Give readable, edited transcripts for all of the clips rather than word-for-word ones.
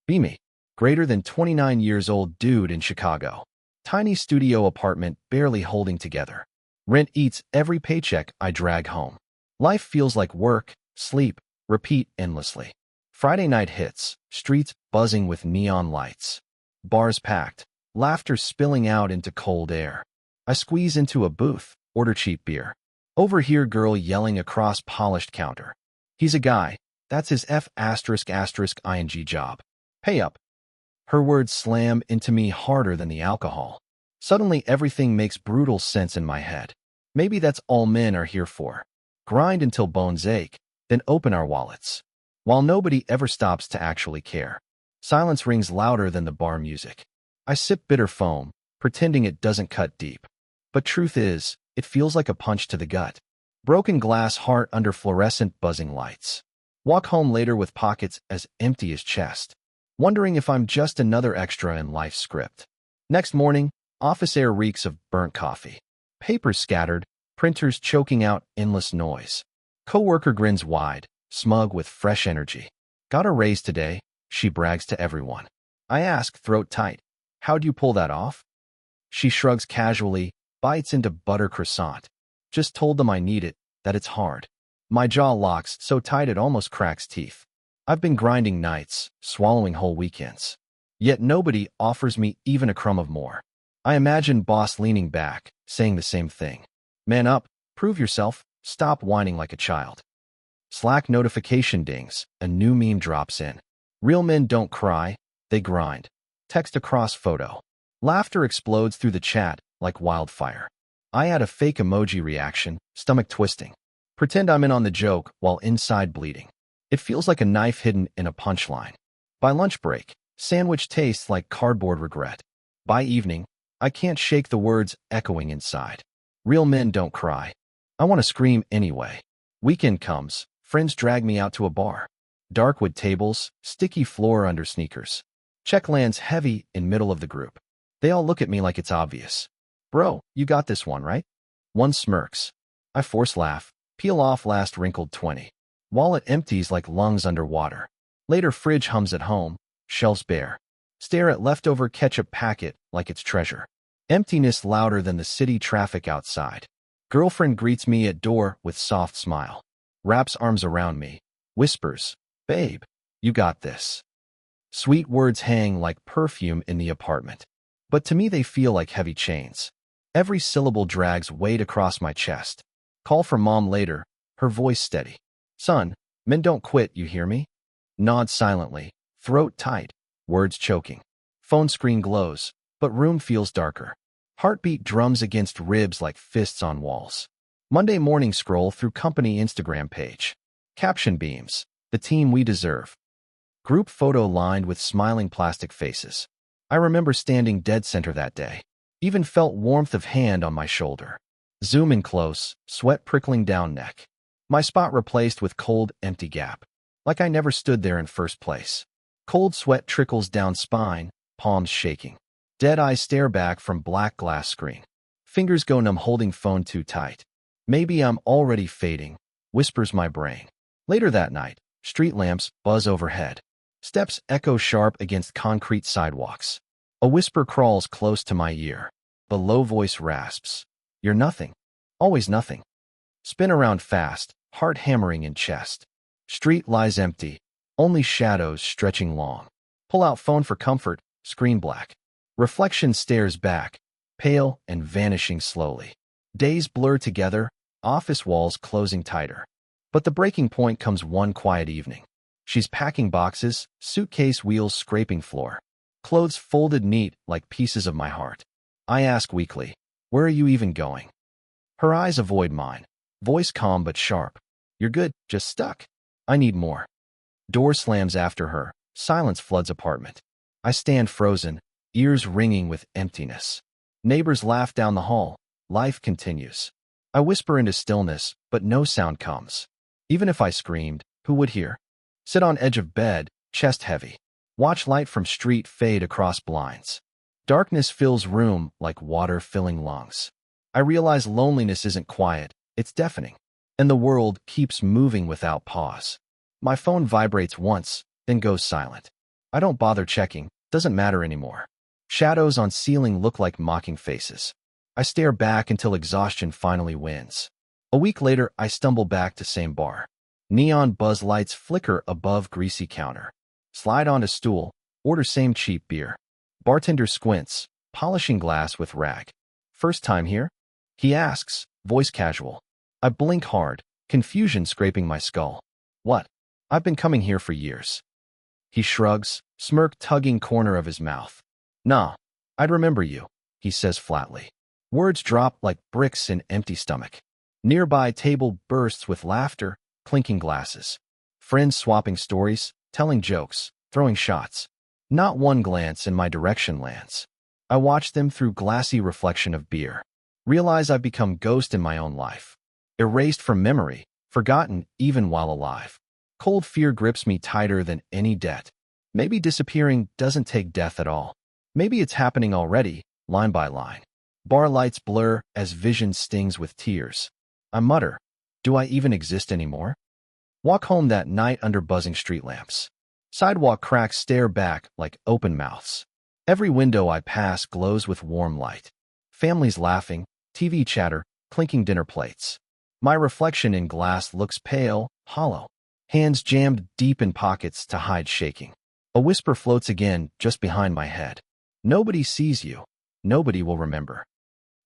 Be me. Greater than 29 years old dude in Chicago. Tiny studio apartment barely holding together. Rent eats every paycheck I drag home. Life feels like work, sleep, repeat endlessly. Friday night hits, streets buzzing with neon lights. Bars packed, laughter spilling out into cold air. I squeeze into a booth, order cheap beer. Overhear girl yelling across polished counter. He's a guy. That's his ***ing job. Pay up. Her words slam into me harder than the alcohol. Suddenly everything makes brutal sense in my head. Maybe that's all men are here for. Grind until bones ache, then open our wallets. While nobody ever stops to actually care. Silence rings louder than the bar music. I sip bitter foam, pretending it doesn't cut deep. But truth is, it feels like a punch to the gut. Broken glass heart under fluorescent buzzing lights. Walk home later with pockets as empty as chest. Wondering if I'm just another extra in life's script. Next morning, office air reeks of burnt coffee. Papers scattered, printers choking out endless noise. Coworker grins wide, smug with fresh energy. Got a raise today, she brags to everyone. I ask, throat tight, how'd you pull that off? She shrugs casually, bites into butter croissant. Just told them I need it, that it's hard. My jaw locks so tight it almost cracks teeth. I've been grinding nights, swallowing whole weekends. Yet nobody offers me even a crumb of more. I imagine boss leaning back, saying the same thing. Man up, prove yourself, stop whining like a child. Slack notification dings, a new meme drops in. Real men don't cry, they grind. Text across photo. Laughter explodes through the chat like wildfire. I add a fake emoji reaction, stomach twisting. Pretend I'm in on the joke while inside bleeding. It feels like a knife hidden in a punchline. By lunch break, sandwich tastes like cardboard regret. By evening, I can't shake the words echoing inside. Real men don't cry. I want to scream anyway. Weekend comes, friends drag me out to a bar. Dark wood tables, sticky floor under sneakers. Check lands heavy in middle of the group. They all look at me like it's obvious. Bro, you got this one, right? One smirks. I force laugh, peel off last wrinkled 20. Wallet empties like lungs underwater. Later fridge hums at home, shelves bare. Stare at leftover ketchup packet like it's treasure. Emptiness louder than the city traffic outside. Girlfriend greets me at door with soft smile. Wraps arms around me. Whispers, babe, you got this. Sweet words hang like perfume in the apartment. But to me they feel like heavy chains. Every syllable drags weight across my chest. Call from mom later, her voice steady. Son, men don't quit, you hear me? Nod silently, throat tight, words choking. Phone screen glows, but room feels darker. Heartbeat drums against ribs like fists on walls. Monday morning scroll through company Instagram page. Caption beams, the team we deserve. Group photo lined with smiling plastic faces. I remember standing dead center that day. Even felt warmth of hand on my shoulder. Zoom in close, sweat prickling down neck. My spot replaced with cold, empty gap. Like I never stood there in first place. Cold sweat trickles down spine, palms shaking. Dead eyes stare back from black glass screen. Fingers go numb holding phone too tight. Maybe I'm already fading, whispers my brain. Later that night, street lamps buzz overhead. Steps echo sharp against concrete sidewalks. A whisper crawls close to my ear. The low voice rasps. You're nothing. Always nothing. Spin around fast, heart hammering in chest. Street lies empty, only shadows stretching long. Pull out phone for comfort, screen black. Reflection stares back, pale and vanishing slowly. Days blur together, office walls closing tighter. But the breaking point comes one quiet evening. She's packing boxes, suitcase wheels scraping floor. Clothes folded neat like pieces of my heart. I ask weakly, where are you even going? Her eyes avoid mine. Voice calm but sharp. You're good, just stuck. I need more. Door slams after her. Silence floods apartment. I stand frozen, ears ringing with emptiness. Neighbors laugh down the hall. Life continues. I whisper into stillness, but no sound comes. Even if I screamed, who would hear? Sit on edge of bed, chest heavy. Watch light from street fade across blinds. Darkness fills room like water filling lungs. I realize loneliness isn't quiet, it's deafening. And the world keeps moving without pause. My phone vibrates once, then goes silent. I don't bother checking, doesn't matter anymore. Shadows on ceiling look like mocking faces. I stare back until exhaustion finally wins. A week later, I stumble back to same bar. Neon buzz lights flicker above greasy counter. Slide onto stool, order same cheap beer. Bartender squints, polishing glass with rag. First time here? He asks, voice casual. I blink hard, confusion scraping my skull. What? I've been coming here for years. He shrugs, smirk tugging corner of his mouth. Nah, I'd remember you, he says flatly. Words drop like bricks in empty stomach. Nearby table bursts with laughter, clinking glasses. Friends swapping stories, telling jokes, throwing shots. Not one glance in my direction lands. I watch them through glassy reflection of beer. Realize I've become ghost in my own life. Erased from memory, forgotten even while alive. Cold fear grips me tighter than any debt. Maybe disappearing doesn't take death at all. Maybe it's happening already, line by line. Bar lights blur as vision stings with tears. I mutter, do I even exist anymore? Walk home that night under buzzing street lamps. Sidewalk cracks stare back like open mouths. Every window I pass glows with warm light. Families laughing, TV chatter, clinking dinner plates. My reflection in glass looks pale, hollow. Hands jammed deep in pockets to hide shaking. A whisper floats again just behind my head. Nobody sees you. Nobody will remember.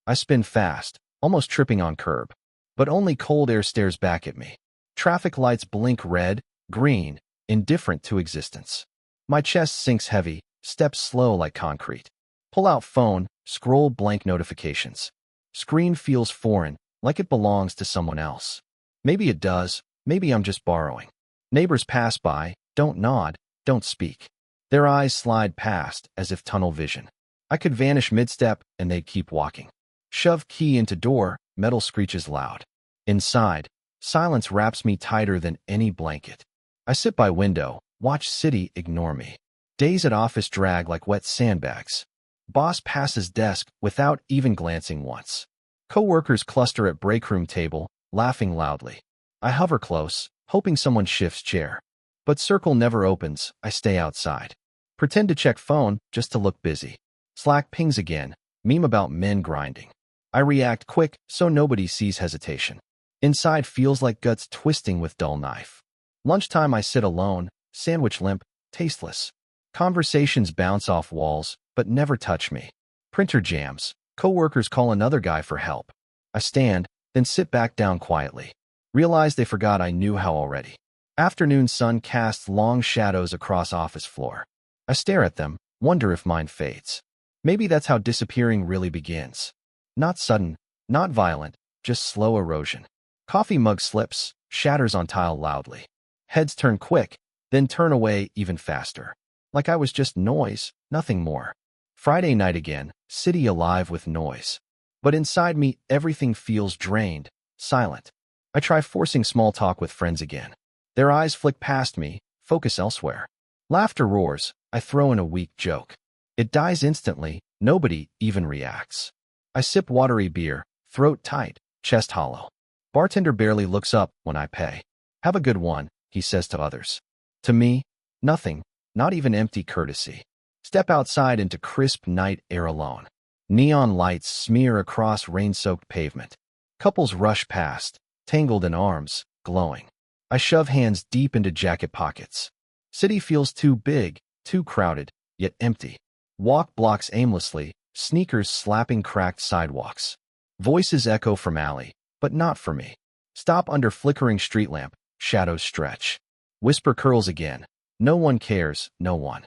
I spin fast, almost tripping on curb. But only cold air stares back at me. Traffic lights blink red, green, indifferent to existence. My chest sinks heavy, steps slow like concrete. Pull out phone, scroll blank notifications. Screen feels foreign, like it belongs to someone else. Maybe it does, maybe I'm just borrowing. Neighbors pass by, don't nod, don't speak. Their eyes slide past as if tunnel vision. I could vanish mid-step and they'd keep walking. Shove key into door, metal screeches loud. Inside, silence wraps me tighter than any blanket. I sit by window, watch city ignore me. Days at office drag like wet sandbags. Boss passes desk without even glancing once. Coworkers cluster at break room table, laughing loudly. I hover close, hoping someone shifts chair. But circle never opens, I stay outside. Pretend to check phone just to look busy. Slack pings again, meme about men grinding. I react quick so nobody sees hesitation. Inside feels like guts twisting with dull knife. Lunchtime I sit alone, sandwich limp, tasteless. Conversations bounce off walls, but never touch me. Printer jams. Coworkers call another guy for help. I stand, then sit back down quietly. Realize they forgot I knew how already. Afternoon sun casts long shadows across office floor. I stare at them, wonder if mine fades. Maybe that's how disappearing really begins. Not sudden, not violent, just slow erosion. Coffee mug slips, shatters on tile loudly. Heads turn quick, then turn away even faster. Like I was just noise, nothing more. Friday night again, city alive with noise. But inside me, everything feels drained, silent. I try forcing small talk with friends again. Their eyes flick past me, focus elsewhere. Laughter roars, I throw in a weak joke. It dies instantly, nobody even reacts. I sip watery beer, throat tight, chest hollow. Bartender barely looks up when I pay. Have a good one, he says to others. To me, nothing, not even empty courtesy. Step outside into crisp night air alone. Neon lights smear across rain-soaked pavement. Couples rush past, tangled in arms, glowing. I shove hands deep into jacket pockets. City feels too big, too crowded, yet empty. Walk blocks aimlessly, sneakers slapping cracked sidewalks. Voices echo from alley, but not for me. Stop under flickering street lamp, shadows stretch. Whisper curls again. No one cares, no one.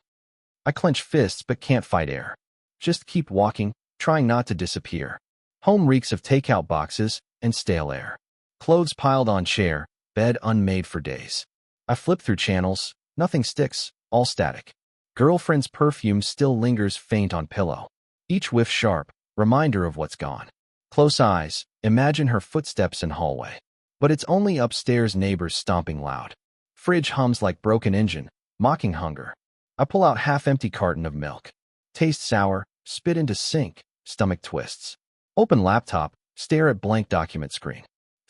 I clench fists but can't fight air. Just keep walking, trying not to disappear. Home reeks of takeout boxes and stale air. Clothes piled on chair, bed unmade for days. I flip through channels, nothing sticks, all static. Girlfriend's perfume still lingers faint on pillow. Each whiff sharp, reminder of what's gone. Close eyes, imagine her footsteps in hallway. But it's only upstairs neighbors stomping loud. Fridge hums like broken engine, mocking hunger. I pull out half-empty carton of milk. Taste sour, spit into sink, stomach twists. Open laptop, stare at blank document screen.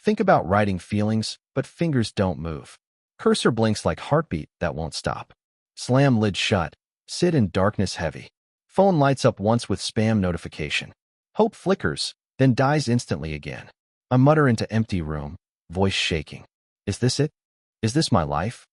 Think about writing feelings, but fingers don't move. Cursor blinks like heartbeat that won't stop. Slam lid shut, Sit in darkness heavy. Phone lights up once with spam notification. Hope flickers, then dies instantly again. I mutter into empty room, voice shaking. Is this it? Is this my life?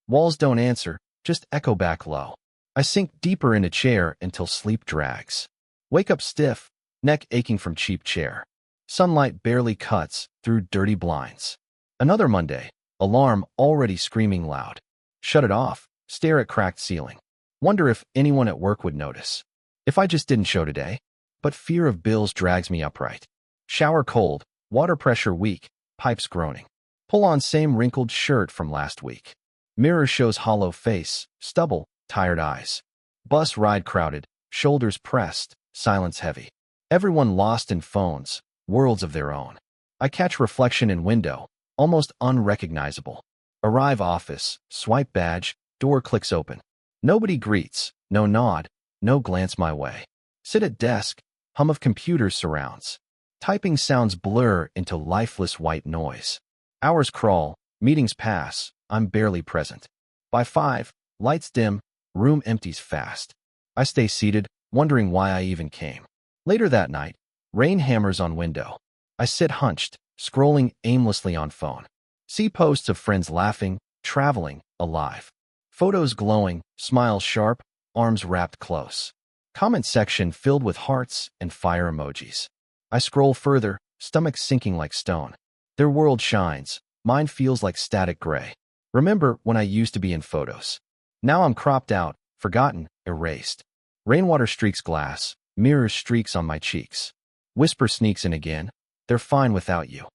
Walls don't answer, just echo back low. I sink deeper in a chair until sleep drags. Wake up stiff, neck aching from cheap chair. Sunlight barely cuts through dirty blinds. Another Monday, alarm already screaming loud. Shut it off, stare at cracked ceiling. Wonder if anyone at work would notice. If I just didn't show today? But fear of bills drags me upright. Shower cold, water pressure weak, pipes groaning. Pull on same wrinkled shirt from last week. Mirror shows hollow face, stubble, tired eyes. Bus ride crowded, shoulders pressed, silence heavy. Everyone lost in phones, worlds of their own. I catch reflection in window, almost unrecognizable. Arrive office, swipe badge, door clicks open. Nobody greets, no nod, no glance my way. Sit at desk, hum of computers surrounds. Typing sounds blur into lifeless white noise. Hours crawl, meetings pass, I'm barely present. By 5, lights dim, room empties fast. I stay seated, wondering why I even came. Later that night, rain hammers on window. I sit hunched, scrolling aimlessly on phone. See posts of friends laughing, traveling, alive. Photos glowing, smiles sharp, arms wrapped close. Comment section filled with hearts and fire emojis. I scroll further, stomach sinking like stone. Their world shines, mine feels like static gray. Remember when I used to be in photos. Now I'm cropped out, forgotten, erased. Rainwater streaks glass, mirrors streaks on my cheeks. Whisper sneaks in again, they're fine without you.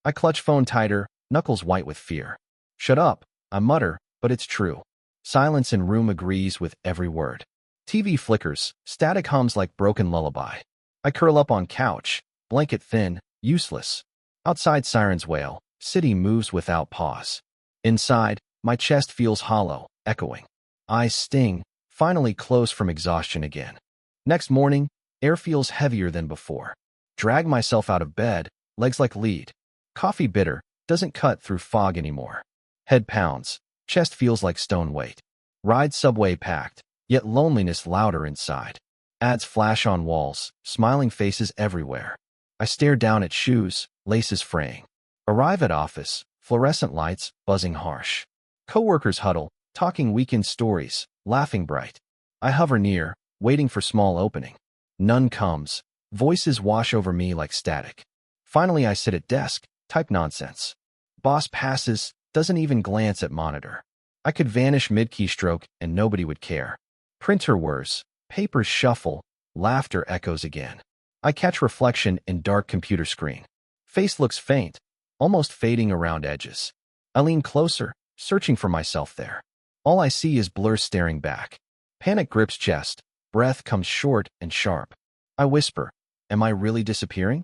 I clutch phone tighter, knuckles white with fear. Shut up, I mutter, but it's true. Silence in room agrees with every word. TV flickers, static hums like broken lullaby. I curl up on couch, blanket thin, useless. Outside sirens wail, city moves without pause. Inside, my chest feels hollow, echoing. Eyes sting, finally close from exhaustion again. Next morning, air feels heavier than before. Drag myself out of bed, legs like lead. Coffee bitter, doesn't cut through fog anymore. Head pounds, chest feels like stone weight. Ride subway packed, yet loneliness louder inside. Ads flash on walls, smiling faces everywhere. I stare down at shoes, laces fraying. Arrive at office, fluorescent lights buzzing harsh. Coworkers huddle, talking weekend stories, laughing bright. I hover near, waiting for small opening. None comes. Voices wash over me like static. Finally, I sit at desk, type nonsense. Boss passes, doesn't even glance at monitor. I could vanish mid-keystroke and nobody would care. Printer whirs, papers shuffle, laughter echoes again. I catch reflection in dark computer screen. Face looks faint, almost fading around edges. I lean closer, searching for myself there. All I see is blur staring back. Panic grips chest, breath comes short and sharp. I whisper, am I really disappearing?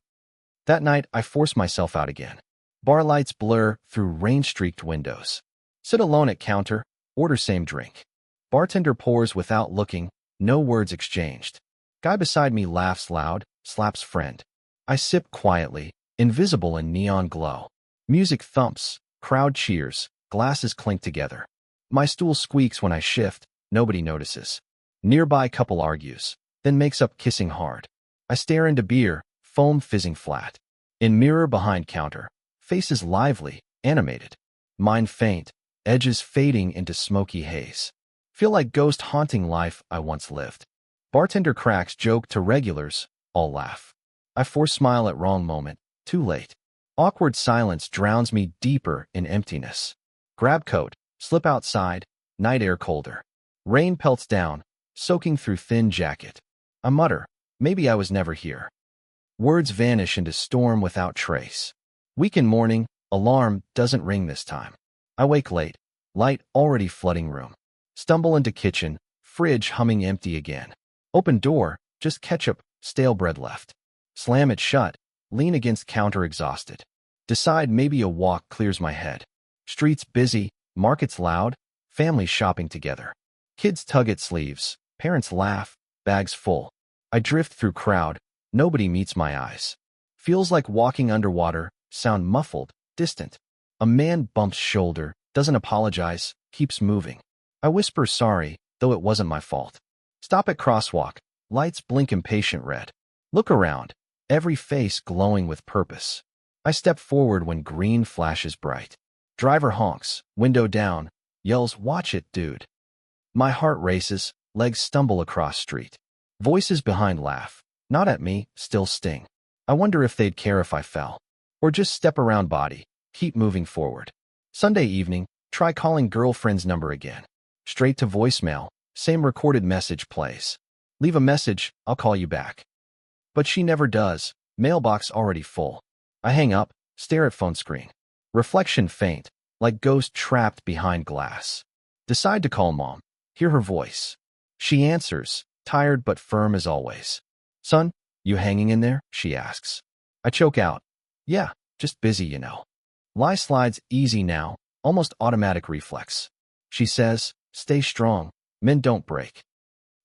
That night, I force myself out again. Bar lights blur through rain-streaked windows. Sit alone at counter, order same drink. Bartender pours without looking, no words exchanged. Guy beside me laughs loud, slaps friend. I sip quietly, invisible in neon glow. Music thumps, crowd cheers, glasses clink together. My stool squeaks when I shift, nobody notices. Nearby couple argues, then makes up kissing hard. I stare into beer, foam fizzing flat. In mirror behind counter, faces lively, animated. Mine faint, edges fading into smoky haze. Feel like ghost haunting life I once lived. Bartender cracks joke to regulars, all laugh. I force smile at wrong moment, too late. Awkward silence drowns me deeper in emptiness. Grab coat, slip outside, night air colder. Rain pelts down, soaking through thin jacket. I mutter, maybe I was never here. Words vanish into storm without trace. Weekend morning, alarm doesn't ring this time. I wake late, light already flooding room. Stumble into kitchen, fridge humming empty again. Open door, just ketchup, stale bread left. Slam it shut, lean against counter exhausted. Decide maybe a walk clears my head. Streets busy, markets loud, families shopping together. Kids tug at sleeves, parents laugh, bags full. I drift through crowd, nobody meets my eyes. Feels like walking underwater, sound muffled, distant. A man bumps shoulder, doesn't apologize, keeps moving. I whisper sorry, though it wasn't my fault. Stop at crosswalk. Lights blink impatient red. Look around. Every face glowing with purpose. I step forward when green flashes bright. Driver honks, window down, yells, "Watch it, dude." My heart races, legs stumble across street. Voices behind laugh. Not at me, still sting. I wonder if they'd care if I fell. Or just step around body, keep moving forward. Sunday evening, try calling girlfriend's number again. Straight to voicemail, same recorded message plays. Leave a message, I'll call you back. But she never does, mailbox already full. I hang up, stare at phone screen. Reflection faint, like ghost trapped behind glass. Decide to call mom, hear her voice. She answers, tired but firm as always. "Son, you hanging in there?" she asks. I choke out. "Yeah, just busy, you know." Lie slides easy now, almost automatic reflex. She says, "Stay strong, men don't break."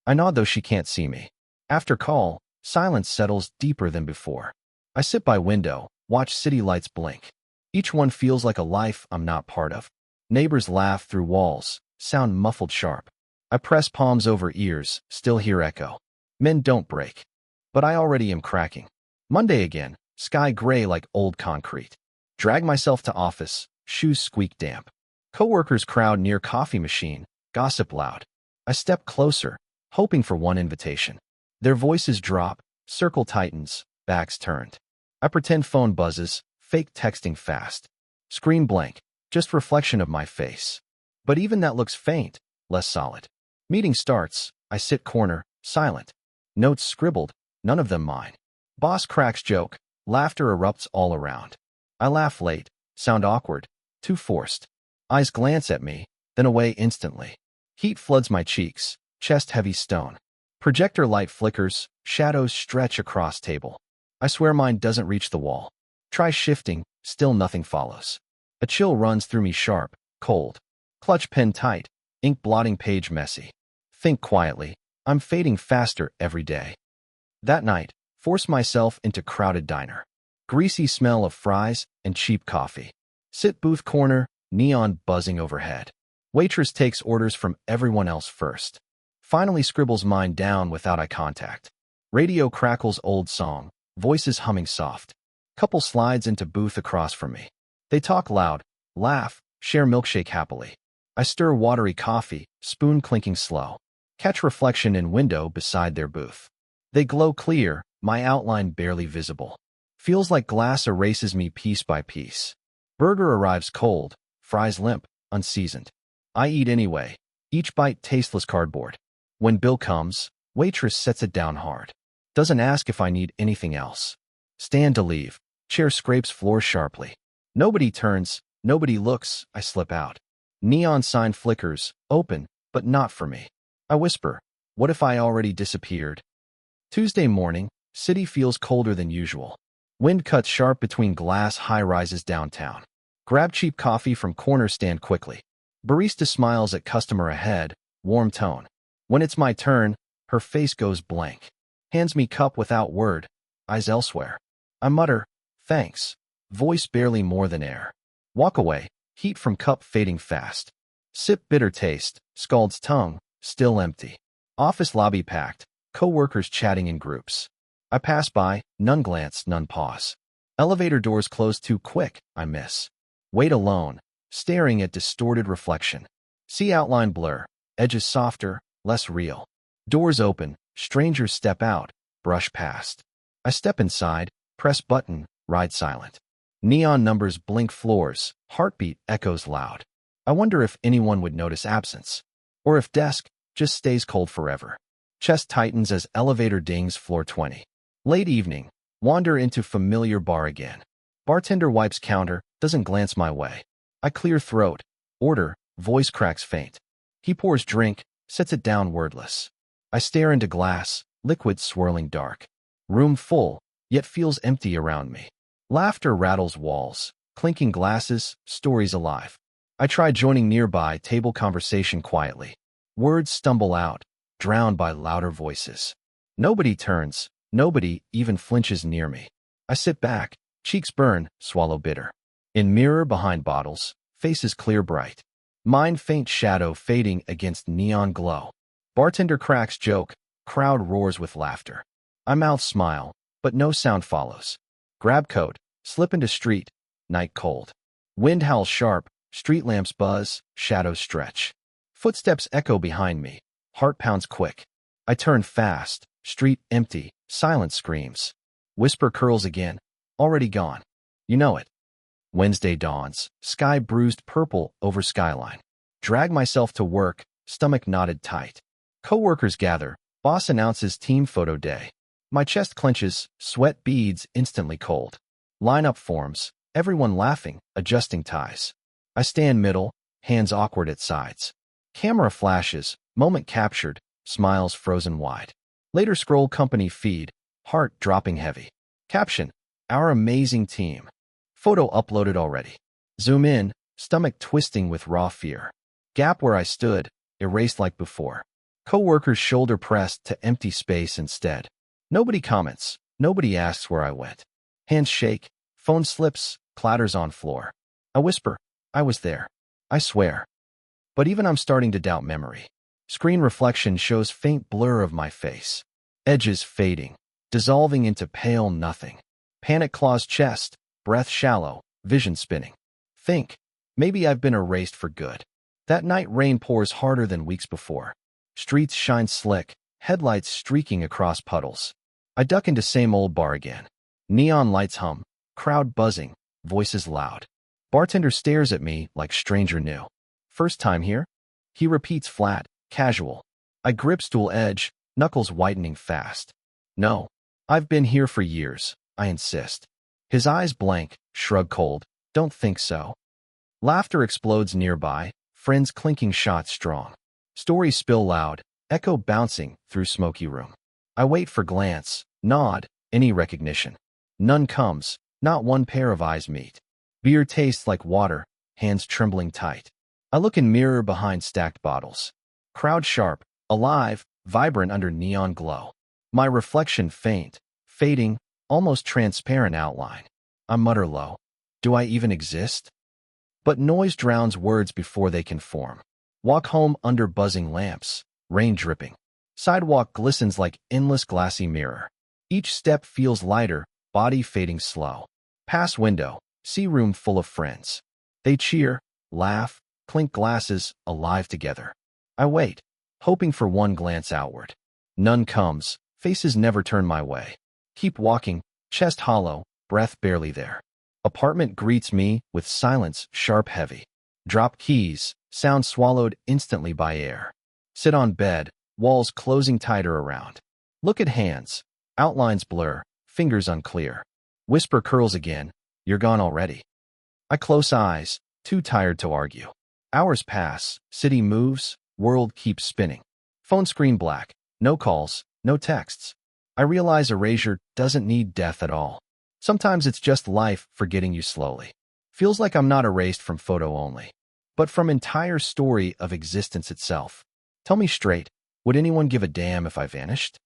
I nod though she can't see me. After call, silence settles deeper than before. I sit by window, watch city lights blink. Each one feels like a life I'm not part of. Neighbors laugh through walls, sound muffled sharp. I press palms over ears, still hear echo. Men don't break. But I already am cracking. Monday again, sky gray like old concrete. Drag myself to office, shoes squeak damp. Coworkers crowd near coffee machine, gossip loud. I step closer, hoping for one invitation. Their voices drop, circle tightens, backs turned. I pretend phone buzzes, fake texting fast. Screen blank, just reflection of my face. But even that looks faint, less solid. Meeting starts, I sit corner, silent. Notes scribbled, none of them mine. Boss cracks joke, laughter erupts all around. I laugh late, sound awkward, too forced. Eyes glance at me, then away instantly. Heat floods my cheeks, chest heavy stone. Projector light flickers, shadows stretch across table. I swear mine doesn't reach the wall. Try shifting, still nothing follows. A chill runs through me sharp, cold. Clutch pen tight, ink blotting page messy. Think quietly, I'm fading faster every day. That night, force myself into crowded diner. Greasy smell of fries and cheap coffee. Sit booth corner, neon buzzing overhead. Waitress takes orders from everyone else first. Finally scribbles mine down without eye contact. Radio crackles old song, voices humming soft. Couple slides into booth across from me. They talk loud, laugh, share milkshake happily. I stir watery coffee, spoon clinking slow. Catch reflection in window beside their booth. They glow clear, my outline barely visible. Feels like glass erases me piece by piece. Burger arrives cold, fries limp, unseasoned. I eat anyway, each bite tasteless cardboard. When bill comes, waitress sets it down hard. Doesn't ask if I need anything else. Stand to leave, chair scrapes floor sharply. Nobody turns, nobody looks, I slip out. Neon sign flickers, open, but not for me. I whisper, what if I already disappeared? Tuesday morning, city feels colder than usual. Wind cuts sharp between glass high-rises downtown. Grab cheap coffee from corner stand quickly. Barista smiles at customer ahead, warm tone. When it's my turn, her face goes blank. Hands me cup without word, eyes elsewhere. I mutter, thanks, voice barely more than air. Walk away, heat from cup fading fast. Sip bitter taste, scalds tongue, still empty. Office lobby packed, co-workers chatting in groups. I pass by, none glance, none pause. Elevator doors close too quick, I miss. Wait alone, staring at distorted reflection. See outline blur, edges softer, less real. Doors open, strangers step out, brush past. I step inside, press button, ride silent. Neon numbers blink floors, heartbeat echoes loud. I wonder if anyone would notice absence. Or if desk just stays cold forever. Chest tightens as elevator dings floor 20. Late evening, wander into familiar bar again. Bartender wipes counter, doesn't glance my way. I clear throat, order, voice cracks faint. He pours drink, sets it down wordless. I stare into glass, liquid swirling dark. Room full, yet feels empty around me. Laughter rattles walls, clinking glasses, stories alive. I try joining nearby table conversation quietly. Words stumble out, drowned by louder voices. Nobody turns, nobody even flinches near me. I sit back, cheeks burn, swallow bitter. In mirror behind bottles, faces clear bright. Mind faint shadow fading against neon glow. Bartender cracks joke. Crowd roars with laughter. I mouth smile, but no sound follows. Grab coat, slip into street, night cold. Wind howls sharp, street lamps buzz, shadows stretch. Footsteps echo behind me, heart pounds quick. I turn fast, street empty, silence screams. Whisper curls again, already gone. You know it. Wednesday dawns, sky bruised purple over skyline. Drag myself to work, stomach knotted tight. Coworkers gather, boss announces team photo day. My chest clenches, sweat beads instantly cold. Lineup forms, everyone laughing, adjusting ties. I stand middle, hands awkward at sides. Camera flashes, moment captured, smiles frozen wide. Later scroll company feed, heart dropping heavy. Caption, our amazing team. Photo uploaded already. Zoom in, stomach twisting with raw fear. Gap where I stood, erased like before. Coworkers shoulder pressed to empty space instead. Nobody comments, nobody asks where I went. Hands shake, phone slips, clatters on floor. I whisper, I was there. I swear. But even I'm starting to doubt memory. Screen reflection shows faint blur of my face. Edges fading, dissolving into pale nothing. Panic claws chest, breath shallow, vision spinning. Think, maybe I've been erased for good. That night rain pours harder than weeks before. Streets shine slick, headlights streaking across puddles. I duck into same old bar again. Neon lights hum, crowd buzzing, voices loud. Bartender stares at me like stranger new. First time here? He repeats flat, casual. I grip stool edge, knuckles whitening fast. No, I've been here for years, I insist. His eyes blank, shrug cold. Don't think so. Laughter explodes nearby, friends clinking shots strong. Stories spill loud, echo bouncing through smoky room. I wait for glance, nod, any recognition. None comes, not one pair of eyes meet. Beer tastes like water, hands trembling tight. I look in mirror behind stacked bottles. Crowd sharp, alive, vibrant under neon glow. My reflection faint, fading, almost transparent outline. I mutter low. Do I even exist? But noise drowns words before they can form. Walk home under buzzing lamps, rain dripping. Sidewalk glistens like endless glassy mirror. Each step feels lighter, body fading slow. Pass window, see room full of friends. They cheer, laugh, clink glasses, alive together. I wait, hoping for one glance outward. None comes, faces never turn my way. Keep walking, chest hollow, breath barely there. Apartment greets me with silence sharp heavy. Drop keys, sound swallowed instantly by air. Sit on bed, walls closing tighter around. Look at hands, outlines blur, fingers unclear. Whisper curls again, you're gone already. I close eyes, too tired to argue. Hours pass, city moves, world keeps spinning. Phone screen black, no calls, no texts. I realize erasure doesn't need death at all. Sometimes it's just life forgetting you slowly. Feels like I'm not erased from photo only, but from entire story of existence itself. Tell me straight, would anyone give a damn if I vanished?